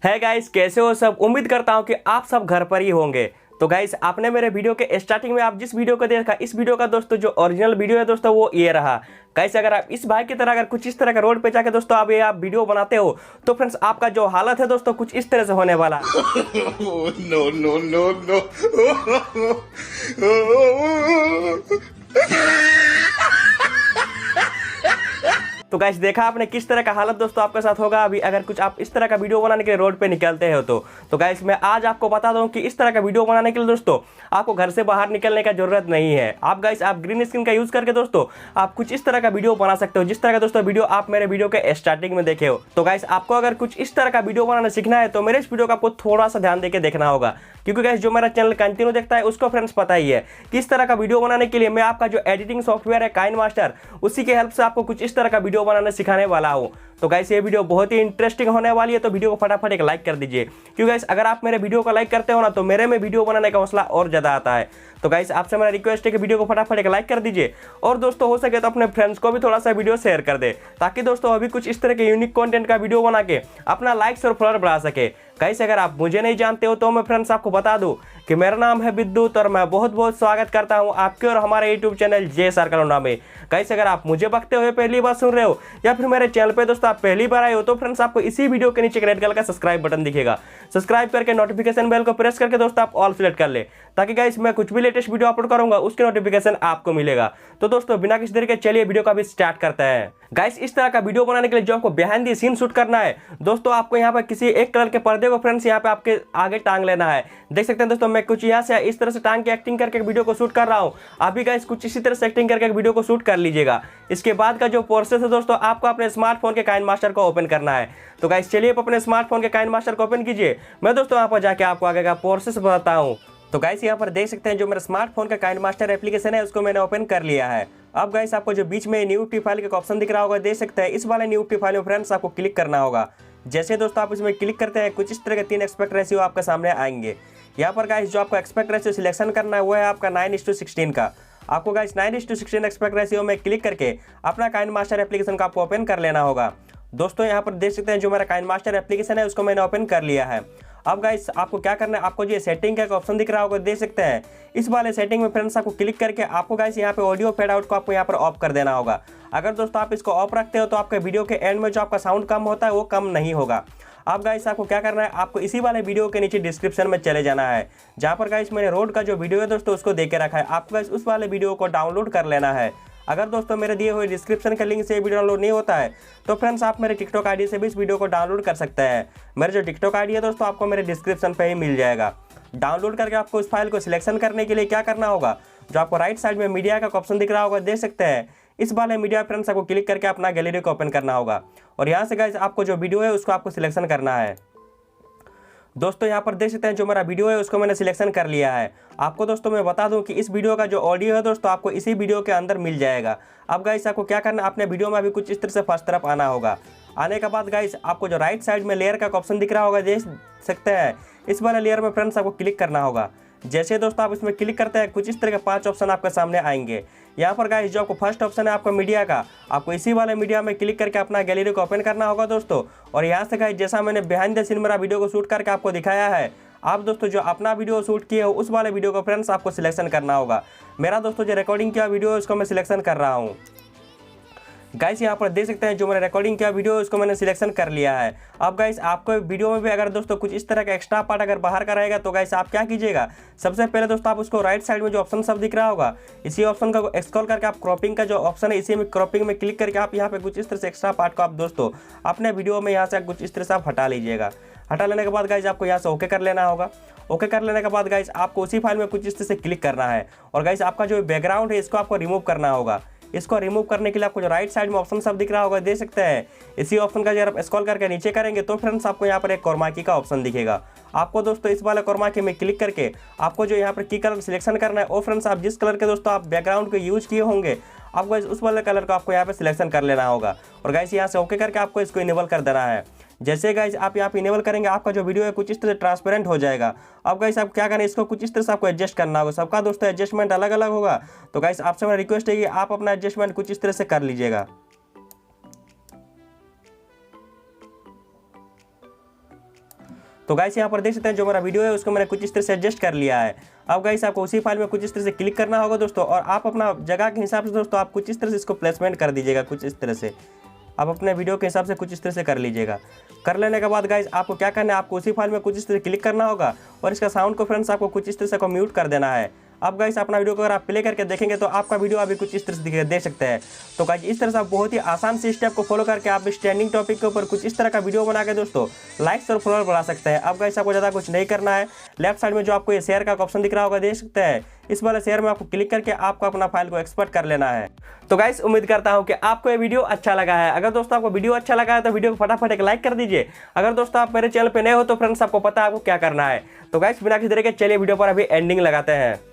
है गाइस, कैसे हो सब। उम्मीद करता हूं कि आप सब घर पर ही होंगे। तो गाइस, आपने मेरे वीडियो के स्टार्टिंग में आप जिस वीडियो को देखा, इस वीडियो का दोस्तों जो ओरिजिनल वीडियो है दोस्तों वो ये रहा। गाइस, अगर आप इस भाई की तरह अगर कुछ इस तरह का रोड पे जाके दोस्तों आप वीडियो बनाते हो तो फ्रेंड्स आपका जो हालत है दोस्तों कुछ इस तरह से होने वाला है। no, no, no, no. तो गाइस, देखा आपने किस तरह का हालत दोस्तों आपके साथ होगा अभी अगर कुछ आप इस तरह का वीडियो बनाने के लिए रोड पे निकलते हो तो गाइस, मैं आज आपको बता दूं कि इस तरह का वीडियो बनाने के लिए दोस्तों आपको घर से बाहर निकलने का जरूरत नहीं है। आप ग्रीन स्क्रीन का यूज करके दोस्तों आप कुछ इस तरह का वीडियो बना सकते हो, जिस तरह का दोस्तों वीडियो आप मेरे वीडियो के स्टार्टिंग में देखे हो। तो गाइस, आपको अगर कुछ इस तरह का वीडियो बनाना सीखना है तो मेरे इस वीडियो को आपको थोड़ा सा ध्यान देकर देखना होगा, क्योंकि गाइस जो मेरा चैनल कंटिन्यू देखता है उसको फ्रेंड्स पता ही है कि इस तरह का वीडियो बनाने के लिए मैं आपका जो एडिटिंग सॉफ्टवेयर है काइनमास्टर, उसी के हेल्प से आपको कुछ इस तरह का वीडियो बनाने सिखाने वाला हूं। तो गाइस, ये वीडियो बहुत ही इंटरेस्टिंग होने वाली है, तो वीडियो को फटाफट एक लाइक कर दीजिए, क्योंकि गाइस अगर आप मेरे वीडियो को लाइक करते हो ना तो मेरे में वीडियो बनाने का हौसला और ज्यादा आता है। तो गाइस, आपसे मेरा रिक्वेस्ट है कि वीडियो को फटाफट एक लाइक कर दीजिए और दोस्तों हो सके तो अपने फ्रेंड्स को भी थोड़ा सा वीडियो शेयर कर दे, ताकि दोस्तों अभी कुछ इस तरह के यूनिक कंटेंट का वीडियो बना के अपना लाइक्स और फॉलोअर बढ़ा सके। गाइस, अगर आप मुझे नहीं जानते हो तो मैं फ्रेंड्स आपको बता दूं कि मेरा नाम है विद्युत और मैं बहुत बहुत स्वागत करता हूं आपके और हमारे यूट्यूब चैनल जे सर्कल में। गाइस, अगर आप मुझे बकते हुए पहली बार सुन रहे हो या फिर मेरे चैनल पे दोस्तों आप पहली बार आए हो तो फ्रेंड्स आपको इसी वीडियो के नीचे रेड कलर का सब्सक्राइब बटन दिखेगा। सब्सक्राइब करके नोटिफिकेशन बेल को प्रेस करके दोस्तों आप ऑल सिलेक्ट कर ले, ताकि गाइस मैं कुछ भी लेटेस्ट वीडियो अपलोड करूंगा उसके नोटिफिकेशन आपको मिलेगा। तो दोस्तों बिना किसी देर के चलिए वीडियो का भी स्टार्ट करते हैं। गाइस, इस तरह का वीडियो बनाने के लिए जो आपको बिहाइंड द सीन शूट करना है दोस्तों, आपको यहाँ पर किसी एक कलर के पर्दे को फ्रेंड्स यहाँ पे आपके आगे टांग लेना है। देख सकते हैं दोस्तों, मैं कुछ यहाँ से इस तरह से टांग के एक्टिंग करके वीडियो को शूट कर रहा हूँ। आप भी गाइस कुछ इसी तरह से एक्टिंग करके वीडियो को शूट कर लीजिएगा। इसके बाद का जो प्रोसेस है दोस्तों, आपको अपने स्मार्टफोन के काइनमास्टर को ओपन करना है। तो गाइस चलिए अपने स्मार्टफोन के काइनमास्टर को ओपन कीजिए। मैं दोस्तों यहाँ पर जाके आपको आगे का प्रोसेस बताता हूँ। तो गाइस, यहाँ पर देख सकते हैं जो मेरा स्मार्टफोन का काइनमास्टर एप्लीकेशन है उसको मैंने ओपन कर लिया है। अब गाइस आपको जो बीच में न्यू फाइल का ऑप्शन दिख रहा होगा, देख सकते हैं इस वाले न्यू फाइल में फ्रेंड्स आपको क्लिक करना होगा। जैसे दोस्तों आप इसमें क्लिक करते हैं कुछ इस तरह के 3 एस्पेक्ट रेशियो आपके सामने आएंगे। यहाँ पर गाइस जो आपको एस्पेक्ट रेशियो सिलेक्शन करना है वो है आपका 9:16 का। आपको गाइस 9:16 एस्पेक्ट रेशियो में क्लिक करके अपना काइनमास्टर एप्लीकेशन को आपको ओपन कर लेना होगा। दोस्तों यहाँ पर देख सकते हैं जो मेरा काइनमास्टर एप्लीकेशन है उसको मैंने ओपन कर लिया है। अब गाइस आपको क्या करना है, आपको जो सेटिंग का ऑप्शन दिख रहा होगा देख सकते हैं इस वाले सेटिंग में फ्रेंड्स आपको क्लिक करके आपको गाइस यहाँ पे ऑडियो फेड आउट को आपको यहाँ पर ऑफ कर देना होगा। अगर दोस्तों आप इसको ऑफ रखते हो तो आपके वीडियो के एंड में जो आपका साउंड कम होता है वो कम नहीं होगा। अब गाइस आपको क्या करना है, आपको इसी वाले वीडियो के नीचे डिस्क्रिप्शन में चले जाना है, जहाँ पर गाइस मैंने रोड का जो वीडियो है दोस्तों उसको देख के रखा है। आपको गाइस उस वाले वीडियो को डाउनलोड कर लेना है। अगर दोस्तों मेरे दिए हुए डिस्क्रिप्शन के लिंक से वीडियो डाउनलोड नहीं होता है तो फ्रेंड्स आप मेरे टिकटॉक आईडी से भी इस वीडियो को डाउनलोड कर सकते हैं। मेरा जो टिकटॉक आईडी है दोस्तों आपको मेरे डिस्क्रिप्शन पे ही मिल जाएगा। डाउनलोड करके आपको इस फाइल को सिलेक्शन करने के लिए क्या करना होगा, जो आपको राइट साइड में मीडिया का ऑप्शन दिख रहा होगा देख सकते हैं इस वाले मीडिया फ्रेंड्स आपको क्लिक करके अपना गैलरी को ओपन करना होगा और यहाँ से गाइस आपको जो वीडियो है उसको आपको सिलेक्शन करना है। दोस्तों यहाँ पर देख सकते हैं जो मेरा वीडियो है उसको मैंने सिलेक्शन कर लिया है। आपको दोस्तों मैं बता दूं कि इस वीडियो का जो ऑडियो है दोस्तों आपको इसी वीडियो के अंदर मिल जाएगा। अब गाइस आपको क्या करना है, अपने वीडियो में अभी कुछ इस तरह से फर्स्ट तरफ आना होगा। आने के बाद गाइस आपको जो राइट साइड में लेयर का ऑप्शन दिख रहा होगा देख सकते हैं इस वाले लेयर में फ्रेंड्स आपको क्लिक करना होगा। जैसे दोस्तों आप इसमें क्लिक करते हैं कुछ इस तरह के 5 ऑप्शन आपके सामने आएंगे। यहाँ पर गाइस जो आपको फर्स्ट ऑप्शन है आपका मीडिया का, आपको इसी वाले मीडिया में क्लिक करके अपना गैलरी को ओपन करना होगा दोस्तों। और यहाँ से गाइस जैसा मैंने बिहाइंड द सीन मेरा वीडियो को शूट करके आपको दिखाया है, आप दोस्तों जो अपना वीडियो शूट किए हो उस वाले वीडियो को फ्रेंड्स आपको सिलेक्शन करना होगा। मेरा दोस्तों जो रिकॉर्डिंग किया वीडियो है उसको मैं सिलेक्शन कर रहा हूँ। गाइस यहाँ पर देख सकते हैं जो मैंने रिकॉर्डिंग किया वीडियो उसको मैंने सिलेक्शन कर लिया है। अब गाइस आपको वीडियो में भी अगर दोस्तों कुछ इस तरह का एक्स्ट्रा पार्ट अगर बाहर का रहेगा तो गाइस आप क्या कीजिएगा, सबसे पहले दोस्तों आप उसको राइट साइड में जो ऑप्शन सब दिख रहा होगा इसी ऑप्शन का स्क्रॉल करके आप क्रॉपिंग का जो ऑप्शन है इसी में क्रॉपिंग में क्लिक करके आप यहाँ पे कुछ इस तरह से एक्स्ट्रा पार्ट को आप दोस्तों अपने वीडियो में यहाँ से कुछ इस तरह से आप हटा लीजिएगा। हटा लेने के बाद गाइस आपको यहाँ से ओके कर लेना होगा। ओके कर लेने के बाद गाइस आपको उसी फाइल में कुछ इस तरह से क्लिक करना है और गाइस आपका जो बैकग्राउंड है इसको आपको रिमूव करना होगा। इसको रिमूव करने के लिए आपको जो राइट साइड में ऑप्शन सब दिख रहा होगा देख सकते हैं इसी ऑप्शन का जब आप स्क्रॉल करके नीचे करेंगे तो फ्रेंड्स आपको यहाँ पर एक कोरमाकी का ऑप्शन दिखेगा। आपको दोस्तों इस वाले कोरमाकी में क्लिक करके आपको जो यहाँ पर की कलर सिलेक्शन करना है वो फ्रेंड्स आप जिस कलर के दोस्तों आप बैकग्राउंड को यूज किए होंगे आपको उस वाले कलर को आपको यहाँ पे सिलेक्शन कर लेना होगा और गाइस यहाँ से ओके करके आपको इसको इनेबल कर देना है। जैसे गाइस आप यहाँ पे इनेबल करेंगे आपका जो वीडियो है कुछ इस तरह ट्रांसपेरेंट हो जाएगा। अब गाइस आप क्या करें, इसको कुछ इस तरह से आपको एडजस्ट करना होगा। सबका दोस्तों एडजस्टमेंट अलग अलग होगा, तो गाइस आपसे मेरा रिक्वेस्ट है कि आप अपना एडजस्टमेंट कुछ इस तरह से कर लीजिएगा। तो गाइस यहाँ पर देख सकते हैं जो मेरा वीडियो है उसको मैंने कुछ इस तरह से एडजस्ट कर लिया है। अब गाइस आपको उसी फाइल में कुछ इस तरह से क्लिक करना होगा दोस्तों, और आप अपना जगह के हिसाब से दोस्तों आप कुछ इस तरह से इसको प्लेसमेंट कर दीजिएगा। कुछ इस तरह से आप अपने वीडियो के हिसाब से कुछ इस तरह से कर लीजिएगा। कर लेने के बाद गाइस आपको क्या करना है, आपको उसी फाइल में कुछ इस तरह क्लिक करना होगा और इसका साउंड को फ्रेंड्स आपको कुछ इस तरह से को म्यूट कर देना है। अब गाइस अपना वीडियो को अगर आप प्ले करके देखेंगे तो आपका वीडियो अभी कुछ इस तरह से देख सकते हैं। तो गाइस इस तरह से आप बहुत ही आसान से स्टेप को फॉलो करके आप इस ट्रेंडिंग टॉपिक के ऊपर कुछ इस तरह का वीडियो बना के दोस्तों लाइक्स और फॉलोअर बढ़ा सकते हैं। अब गाइस आपको ज़्यादा कुछ नहीं करना है, लेफ्ट साइड में जो आपको ये शेयर का ऑप्शन दिख रहा होगा देख सकते हैं, इस वाले शेयर में आपको क्लिक करके आपको अपना फाइल को एक्सपोर्ट कर लेना है। तो गाइस उम्मीद करता हूं कि आपको ये वीडियो अच्छा लगा है। अगर दोस्तों आपको वीडियो अच्छा लगा है तो वीडियो को फटाफट एक लाइक कर दीजिए। अगर दोस्तों आप मेरे चैनल पे नए हो तो फ्रेंड्स आपको पता है आपको क्या करना है। तो गाइस बिना किसी तरह के चलिए वीडियो पर अभी एंडिंग लगाते हैं।